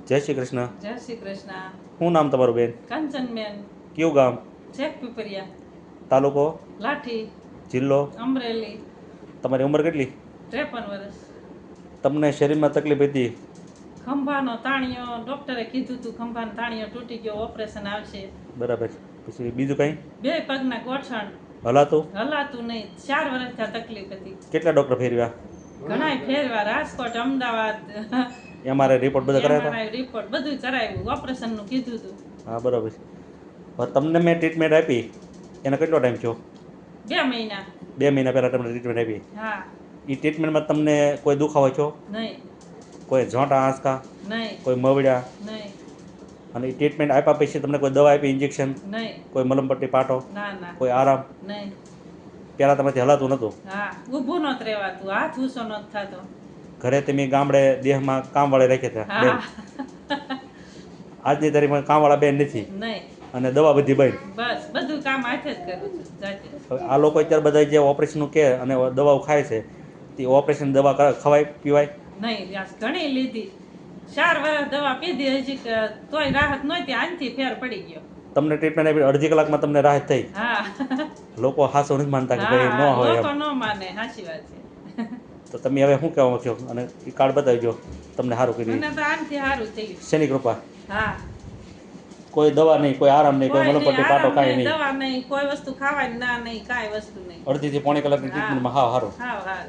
જય શ્રી કૃષ્ણ. જય શ્રી કૃષ્ણ. શું નામ તમારું બેન? કંચનબેન. કયું ગામ? છેક પીપરિયા. તાલુકો? લાઠી. જિલ્લો? અમરેલી. તમારી ઉંમર કેટલી? 53 વર્ષ. તમને શરીરમાં તકલીફ હતી? ખંભાનો તાણિયો, ડોક્ટરે કીધું હતું ખંભાનો તાણિયો તૂટી ગયો, ઓપરેશન આવશે. બરાબર. પછી બીજું કંઈ? બે પગના ગોઠણ. હલાતું? હલાતું નહીં. 4 વર્ષથી તકલીફ હતી. કેટલા ડૉક્ટર ફેરવ્યા? ઘણાય ફેરવા, રાજકોટ, અમદાવાદ. અમારે રિપોર્ટ બધા કરાવ્યા? MRI રિપોર્ટ બધું કરાવ્યું, ઓપરેશનનું કીધું હતું. હા બરાબર. હવે તમને મેં ટ્રીટમેન્ટ આપી એનો કેટલો ટાઈમ થયો? 2 મહિના. 2 મહિના પહેલાં તમને ટ્રીટમેન્ટ આપી. હા. એ ટ્રીટમેન્ટમાં તમને કોઈ દુખાવો છો? નહીં. કોઈ ઝોંટા આંસકા? નહીં. કોઈ મવડ્યા? નહીં. અને એ ટ્રીટમેન્ટ આપ્યા પછી તમને કોઈ દવા આપી, ઇન્જેક્શન? નહીં. કોઈ મલમપટ્ટી, પાટો? ના ના. કોઈ આરામ? નહીં. પહેલાં તમારાથી હલાતું નહોતું? હા, ઊભું નહોતું રહેવાતું, હાથ ઊંચો નહોતો થતો. ઘરે તમે ગામડે દેહમાં કામવાળા રાખ્યા હતા બેન? હા. આજની તારીખમાં કામવાળા બેન નથી નહીં. અને દવા બધી બંધ. બસ બધું કામ હાથે જ કરું છું જાતે. હવે આ લોકો અત્યારે બધા જે ઓપરેશનનું કે અને દવાઓ ખાય છે તે ઓપરેશન દવા ખવાય પીવાય? નહીં, ઘણી લીધી. 4 વર્ષ દવા પીધી, હજી તોય રાહત નહોતી. આનથી ફેર પડી ગયો. તમને ટ્રીટમેન્ટ આપી અડધી કલાકમાં તમને રાહત થઈ? હા. લોકો હાસો નથી માનતા કે ભાઈ ન હા, હોય લોકો એમ. ન માને, સાચી વાત છે. તો તમે હવે શું કહેવા માંગશો? અને એ કાર્ડ બતાવજો તમને સારું કરી. મને તો આનથી સારું થયું. શેની કૃપા? હા. કોઈ દવા નહીં, કોઈ આરામ નહીં, કોઈ કોઈ મલમપટ્ટી, નહીં, પાટો આરામ કાંઈ નહીં, નહીં. દવા નહીં, કોઈ વસ્તુ ખાવાની ના નહીં, કાંઈ વસ્તુ નહીં. અડધીથી પોણી કલાકની ટ્રીટમેન્ટમાં હાવ સારું. હા હા.